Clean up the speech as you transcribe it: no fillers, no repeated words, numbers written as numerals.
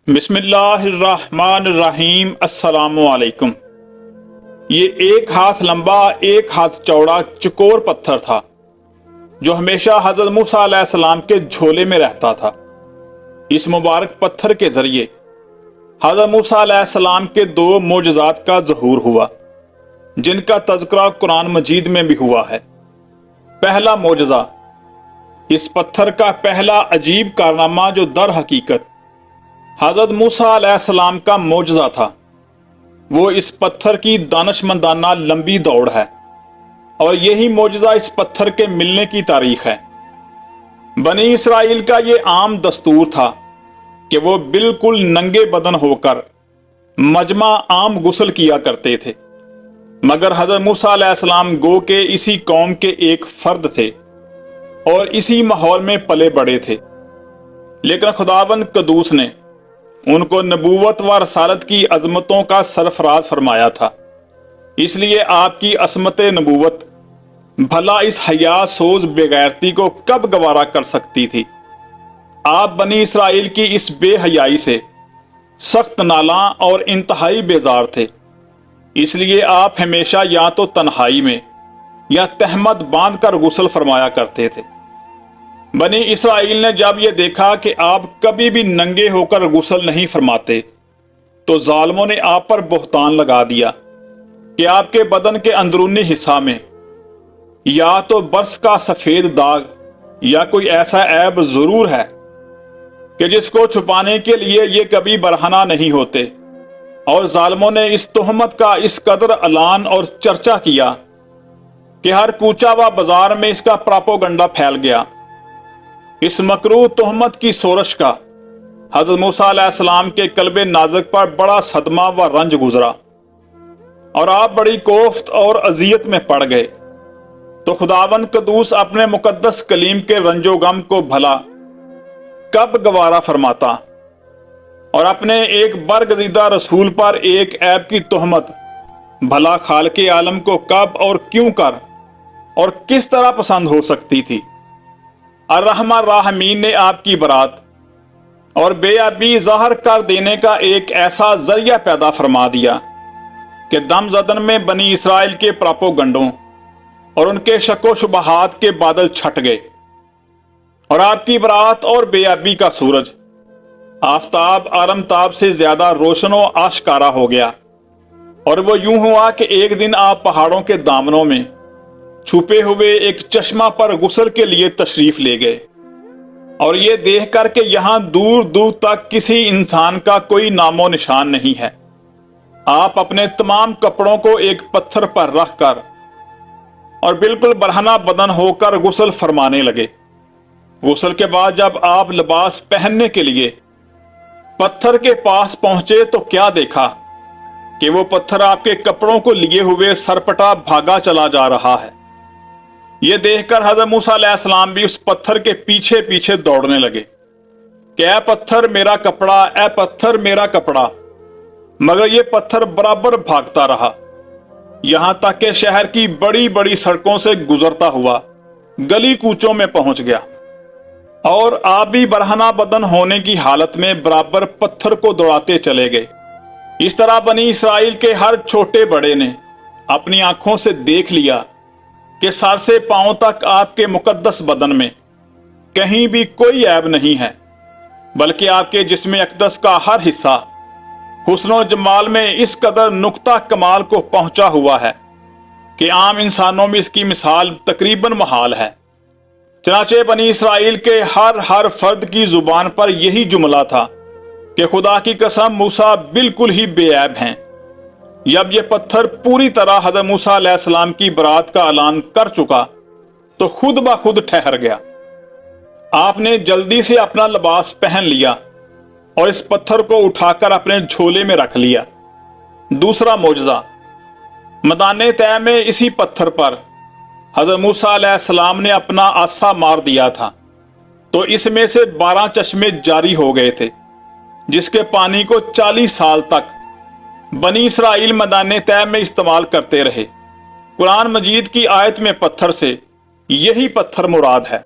بسم اللہ الرحمن الرحیم۔ السلام علیکم۔ یہ ایک ہاتھ لمبا ایک ہاتھ چوڑا چکور پتھر تھا جو ہمیشہ حضرت موسیٰ علیہ السلام کے جھولے میں رہتا تھا۔ اس مبارک پتھر کے ذریعے حضرت موسیٰ علیہ السلام کے دو معجزات کا ظہور ہوا جن کا تذکرہ قرآن مجید میں بھی ہوا ہے۔ پہلا معجزہ، اس پتھر کا پہلا عجیب کارنامہ جو در حقیقت حضرت موسیٰ علیہ السلام کا معجزہ تھا، وہ اس پتھر کی دانشمندانہ لمبی دوڑ ہے، اور یہی معجزہ اس پتھر کے ملنے کی تاریخ ہے۔ بنی اسرائیل کا یہ عام دستور تھا کہ وہ بالکل ننگے بدن ہو کر مجمع عام غسل کیا کرتے تھے، مگر حضرت موسیٰ علیہ السلام گو کے اسی قوم کے ایک فرد تھے اور اسی ماحول میں پلے بڑے تھے، لیکن خداوند قدوس نے ان کو نبوت و رسالت کی عظمتوں کا سرفراز فرمایا تھا۔ اس لیے آپ کی عصمت نبوت بھلا اس حیا سوز بے غیرتی کو کب گوارا کر سکتی تھی؟ آپ بنی اسرائیل کی اس بے حیائی سے سخت نالاں اور انتہائی بیزار تھے، اس لیے آپ ہمیشہ یا تو تنہائی میں یا تہمت باندھ کر غسل فرمایا کرتے تھے۔ بنی اسرائیل نے جب یہ دیکھا کہ آپ کبھی بھی ننگے ہو کر غسل نہیں فرماتے تو ظالموں نے آپ پر بہتان لگا دیا کہ آپ کے بدن کے اندرونی حصہ میں یا تو برس کا سفید داغ یا کوئی ایسا عیب ضرور ہے کہ جس کو چھپانے کے لیے یہ کبھی برہنہ نہیں ہوتے، اور ظالموں نے اس تہمت کا اس قدر اعلان اور چرچا کیا کہ ہر کوچہ و بازار میں اس کا پراپوگنڈا پھیل گیا۔ اس مکروہ تہمت کی سورش کا حضرت موسیٰ علیہ السلام کے قلب نازک پر بڑا صدمہ و رنج گزرا، اور آپ بڑی کوفت اور اذیت میں پڑ گئے۔ تو خداوند قدوس اپنے مقدس کلیم کے رنج و غم کو بھلا کب گوارا فرماتا، اور اپنے ایک برگزیدہ رسول پر ایک عیب کی تہمت بھلا خالق عالم کو کب اور کیوں کر اور کس طرح پسند ہو سکتی تھی؟ الرحمن الراحمین نے آپ کی برات اور بے عیبی ظاہر کر دینے کا ایک ایسا ذریعہ پیدا فرما دیا کہ دم زدن میں بنی اسرائیل کے پراپوگنڈوں اور ان کے شک و شبہات کے بادل چھٹ گئے، اور آپ کی برات اور بے عیبی کا سورج آفتاب آرمتاب سے زیادہ روشن و آشکارا ہو گیا، اور وہ یوں ہوا کہ ایک دن آپ پہاڑوں کے دامنوں میں چھپے ہوئے ایک چشمہ پر غسل کے لیے تشریف لے گئے، اور یہ دیکھ کر کہ یہاں دور دور تک کسی انسان کا کوئی نام و نشان نہیں ہے، آپ اپنے تمام کپڑوں کو ایک پتھر پر رکھ کر اور بالکل برہنہ بدن ہو کر غسل فرمانے لگے۔ غسل کے بعد جب آپ لباس پہننے کے لیے پتھر کے پاس پہنچے تو کیا دیکھا کہ وہ پتھر آپ کے کپڑوں کو لیے ہوئے سرپٹا بھاگا چلا جا رہا ہے۔ یہ دیکھ کر حضرت موسیٰ علیہ السلام بھی اس پتھر کے پیچھے پیچھے دوڑنے لگے کہ اے پتھر میرا کپڑا، اے پتھر میرا کپڑا، مگر یہ پتھر برابر بھاگتا رہا، یہاں تک کہ شہر کی بڑی بڑی سڑکوں سے گزرتا ہوا گلی کوچوں میں پہنچ گیا، اور آپ بھی برہنہ بدن ہونے کی حالت میں برابر پتھر کو دوڑاتے چلے گئے۔ اس طرح بنی اسرائیل کے ہر چھوٹے بڑے نے اپنی آنکھوں سے دیکھ لیا کہ سر سے پاؤں تک آپ کے مقدس بدن میں کہیں بھی کوئی عیب نہیں ہے، بلکہ آپ کے جسم اقدس کا ہر حصہ حسن و جمال میں اس قدر نقطہ کمال کو پہنچا ہوا ہے کہ عام انسانوں میں اس کی مثال تقریباً محال ہے۔ چنانچہ بنی اسرائیل کے ہر فرد کی زبان پر یہی جملہ تھا کہ خدا کی قسم موسیٰ بالکل ہی بے عیب ہیں۔ جب یہ پتھر پوری طرح حضرت موسیٰ علیہ السلام کی برات کا اعلان کر چکا تو خود بخود ٹھہر گیا۔ آپ نے جلدی سے اپنا لباس پہن لیا اور اس پتھر کو اٹھا کر اپنے جھولے میں رکھ لیا۔ دوسرا معجزہ، میدان طے میں اسی پتھر پر حضرت موسیٰ علیہ السلام نے اپنا عصا مار دیا تھا تو اس میں سے 12 چشمے جاری ہو گئے تھے، جس کے پانی کو 40 سال تک بنی اسرائیل میدان طے میں استعمال کرتے رہے۔ قرآن مجید کی آیت میں پتھر سے یہی پتھر مراد ہے۔